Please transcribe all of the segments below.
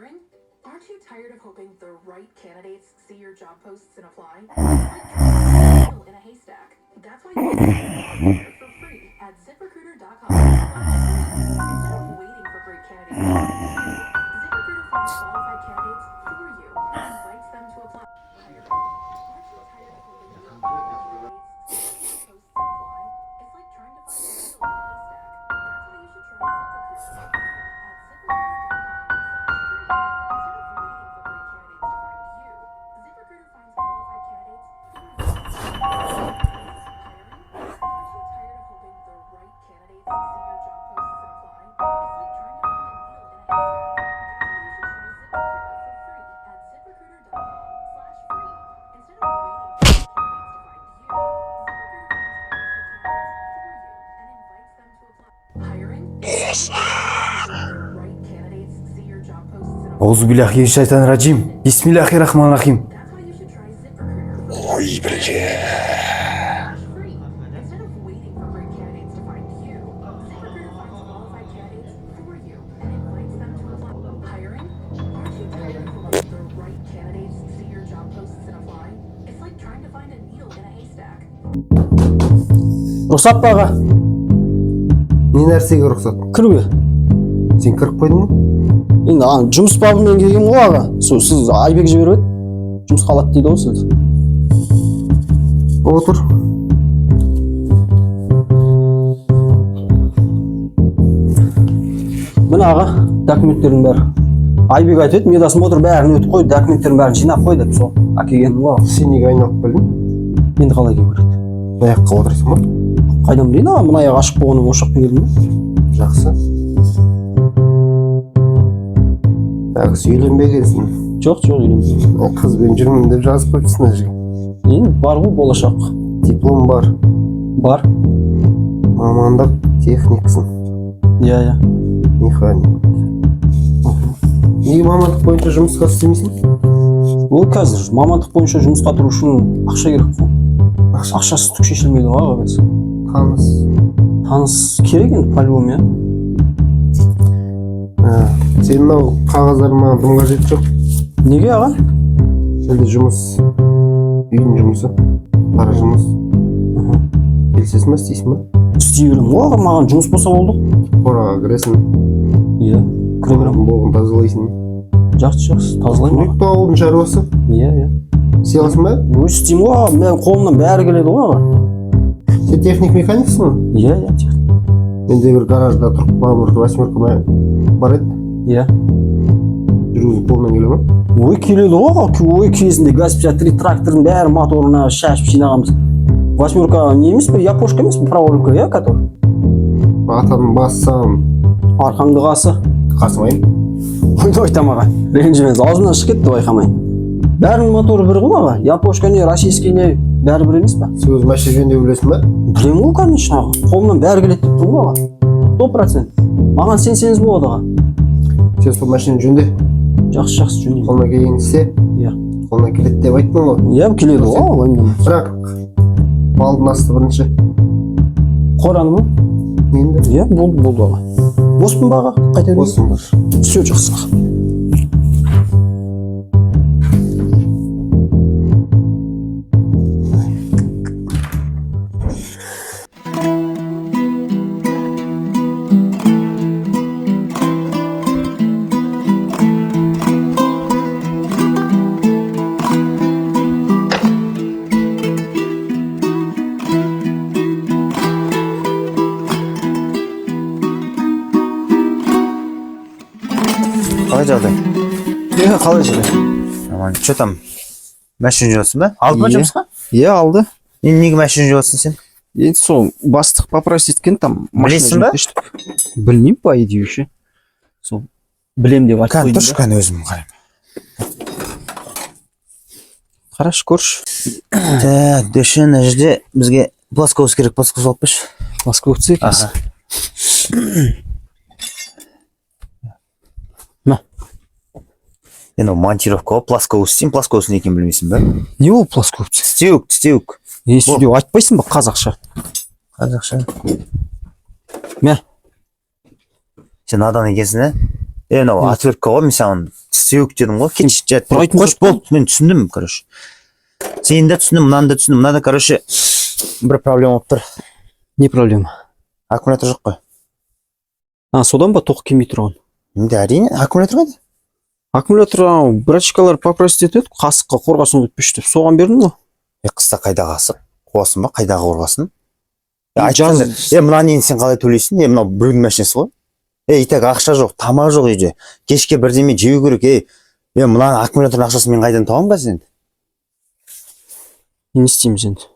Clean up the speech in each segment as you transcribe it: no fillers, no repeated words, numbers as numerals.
Hiring? Aren't you tired of hoping the right candidates see your job posts and apply? In a haystack. That's why you can for free at ZipRecruiter.com. Instead of waiting for great candidates, ZipRecruiter finds qualified candidates for you and invites them to apply. Hiring? Aren't you tired of hoping the right candidates see your job posts and apply? It's like trying to find a needle in a haystack. That's why you should try ZipRecruiter for free at ZipRecruiter.com/free. Instead of waiting for great candidates to find you, ZipRecruiter finds qualified candidates for you. Hiring? Aren't you tired of hoping the right candidates see your job posts and apply? It's like trying to find a needle in a haystack. That's why you should try ZipRecruiter for free at ZipRecruiter.com/free. Instead of waiting for great candidates to find you, ZipRecruiter finds qualified candidates for you and invites them to apply. Hiring? The right candidates see your job posts and apply. Auzubillahimineşşeytanirracim. Bismillahirrahmanirrahim. That's why you should try ZipRecruiter Oy bilge. free. Instead of waiting for great candidates to find you, ZipRecruiter finds qualified candidates for you and invites them to apply. Hiring? Aren't you tired of hoping the right candidates see your job posts and apply? It's like trying to find a needle in a haystack. Рұқсат па аға? Ne нәрсеге рұқсат? Кіруге. Сен кіріп қойдың ба? Енді жұмыс бабымен келген ғой аға. Сіз Айбек жіберіп еді. Жұмысқа алады дейді ғой сіз. Отыр. Міне аға, документтердің бәрі. Айбек айтып еді, медасым отыр, бәрін өтіп қой, документтердің бәрін жинап қой деп сол. Әкелгенім ғой. Сен неге айналып келдің? Енді қалай келу керек? Мына жаққа отырсың ба? Қайдан білейін аға, мына аяқ ашық болғаннан ошақпен келдім ғой. Жақсы. Тағы үйленбегенсің. Жоқ, үйленбеймін. Қызбен жүрмін деп жазып қойыпсың ана жерге. Енді бар ғой болашақ. Диплом бар. Бар. Мамандық техниксің. Иә. Механик. Неге мамандық бойынша жұмысқа істемейсің? Ол қазір мамандық бойынша жұмысқа тұру үшін ақша керек қой. Ақшасыз түк шешілмейді ғой аға біз. Таныс керек енді по-любому, иә. Сен мынау қағаздар маған дым қажет жоқ. Неге аға? Әлде жұмыс, үйдің жұмысы, қара жұмыс. Келісесің ба, істейсің ба? Істей беремін ғой аға, маған жұмыс болса болды. Қораға кіресің. Иә, кіре беремін. Болғын тазалайсың. Жақсы, тазалаймын. Күнделікті ауылдың шаруасы. Иә. Істей аласың ба? Өз істеймін ғой аға, мен қолымнан бәрі келеді ғой аға. Сен техник механиксің ғой? Иә, техник. Менде бір гаражда тұрып маған бір 8 бар еді. Иә. Жүргізу қолынан келе ма? Ой, келеді ғой аға, ой кезінде ГАЗ-53 трактордың бәрі моторына шашып жинағанбыз. 8 не емес пе, япошка емес пе, праворулька, иә, который? Атамын бассам. Арқаңды қасы. Қасымайым. Ойды айтам аға, ренжімеңіз, аузымнан шығып кетті байқамай. Бәрінің моторы бір ғой аға, япошка не, российский не, бәрі бір емес па? Сен өз машина жөндеу білесің ба? Білемін ғой, конечно аға, қолымнан бәрі келеді деп тұр ғой аға. 100%. Маған сенсеңіз болады аға. Сен сол машина жөнде. Жақсы жөндеймін. Қолына келген істе. Иә. Қолына келеді деп айттың ғой. Иә, келеді ғой. Бірақ малдың асты бірінші. Қораны ма? Енді? Иә, болды аға. Боспын ба аға? Қайта берейін? Боспын бар. Все жақсы аға. Қалай жағдай? Иә, қалай жағдай? Нормально. Что там? Машина жуасың ба? Алды ма жұмысқа? Иә, алды. Енді неге машина жуасың сен? Енді сол бастық попросить еткен там. Білесің ба? Білмеймін по идее ше. Сол білем деп айтып қойдым. Тұршы қане өзім қараймын. Қарашы көрші. Так, дөші мына жерде бізге плоскоус керек, плоскоус алып берші. Плоскоус екенсіз. Енді монтировка, плоскоус істеймін, плоскоус не екенін білмейсің ба? Не ол плоскоус? Тістеуік. Сөйтіп айтпайсың ба қазақша? Қазақша. Мә. Сен надан екенсің, ә? мынау отвертка ғой, мен саған істеуік дедім ғой, кетші жат. Бұрайтын Қош жоқ па? болды, мен түсіндім, короче. Сені де түсіндім, мынаны да түсіндім. Мынада, короче, бір проблема болып тұр. Не проблема? Аккумулятор жоқ қой. Содан ба тоқ келмей тұрған? Енді әрине, аккумулятор қайда? Аккумулятор брачкалар попросить етеді, қасыққа қорғасын өтпеш деп соған бердім ғой. Қыста қайда қасық? Қуасың ба? Қайдағы қорғасын? Жаз... мынаны енді сен қалай төлейсің? Мынау біреудің машинасы ғой. Итак, ақша жоқ, тамақ жоқ үйде. Кешке бірдеме жеу керек. Мынаны аккумулятордың ақшасын мен қайдан табамын қазір енді? Не істейміз енді?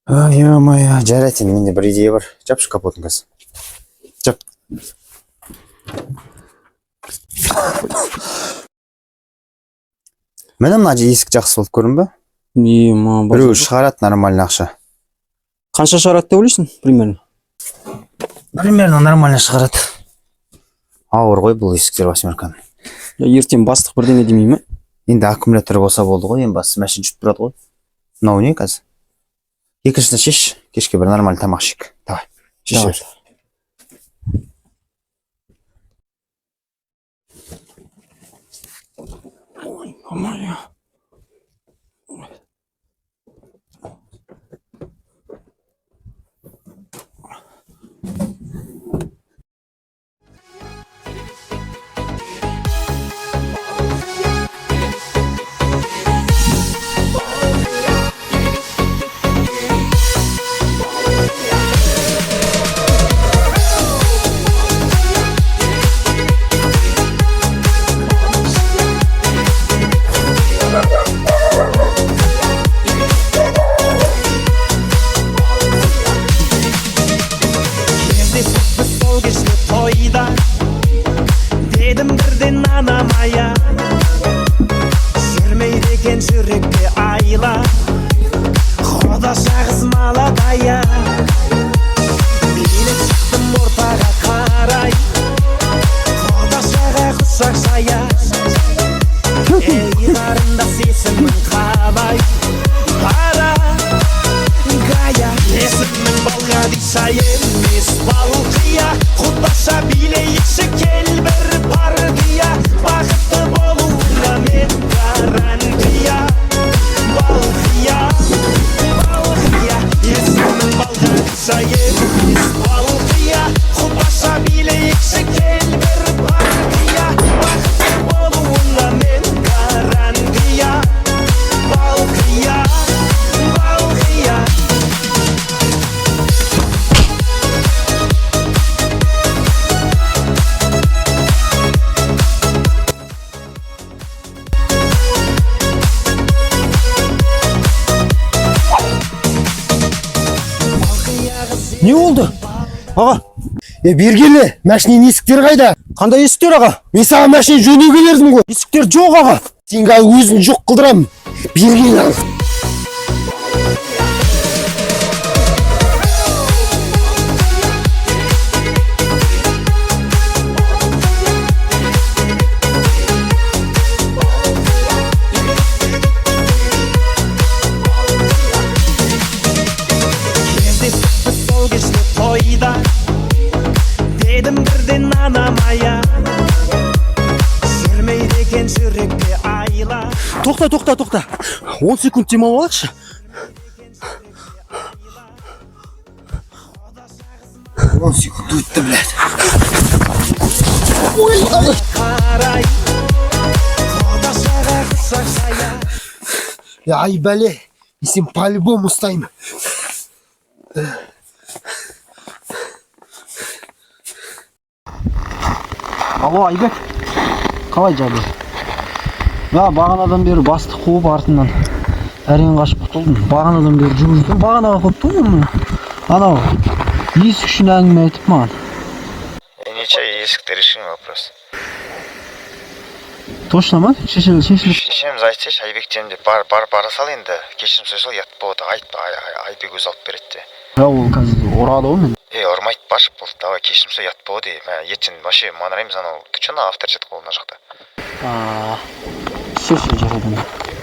Ё-моё, жарайды, менде бір идея бар. Жапшы капотын қазір. Жап. Міне мына есік жақсы болып көрін бе? Біреу шығарады нормальный ақша. Қанша шығарады деп ойлайсың, примерно? Примерно нормально шығарады. Ауыр ғой бұл есіктер восьмерканың. Ертең бастық бірдеңе демей ме? Енді аккумулятор болса болды ғой, ең бастысы машина жүріп тұрады ғой. Мынау не қазір? Екіншісін шеш, кешке бір нормальный тамақ ішейік. Давай, шеш. Ой, мамая. Dedim birden anamaya Sürmeydi eken жүрекке ayla Xoda şahız maladaya Bilip çıktım ortaga karay Xoda şağa kuşak saya Ey karında sesimin kalay Para Gaya Esimin balga dişayım Mis balkıya Xuddaşa bileyikşi kel bir partiya Baqıtlı boluna men garantiya Balkıya Balkıya Esimin balga dişayım Mis balkıya Xuddaşa bileyikşi kel bir partiya Baqıtlı boluna men garantiya Balkıya Balkıya Не болды? Аға, Бергелі, машиненің есіктері қайда? қандай есіктер аға? Мен саған машина жөнуге бердім ғой. Есіктер жоқ аға. Сен қазір өзін жоқ қылдырам. Бергелі ал. Sol geçti toyda Dedim birden anamaya Sürmeydi eken жүрекке ayla Тоқта. 10 секунд демалып алайықшы. Он секунд өтті, блядь. Karay Xoda şağa kuşak saya Ай, бәле. Мен сені по-любому ұстаймын. Алло, Айбек. Қалай жағдай? Бағанадан бері бастық қуып артынан әрең қашып құтылдым. Бағанадан бері жүгірдім. Бағанаға қойыпты ғой мұны. Анау есік үшін әңгіме айтып маған. Ничего, есікті решим вопрос. Точно ма? Шешіліп. Шешеміз айтса, Айбектен деп бара сал енді. Кешірім сұрасал ұят болды. Айбек өзі алып береді де. Ол қазір ұрады ғой мен. Ұрмайды башып болды. Давай кешірім сұрай ұят болды. Ертең вообще маңыраймыз анау. Ты че на авторитет қолына жақта? Все жарайды.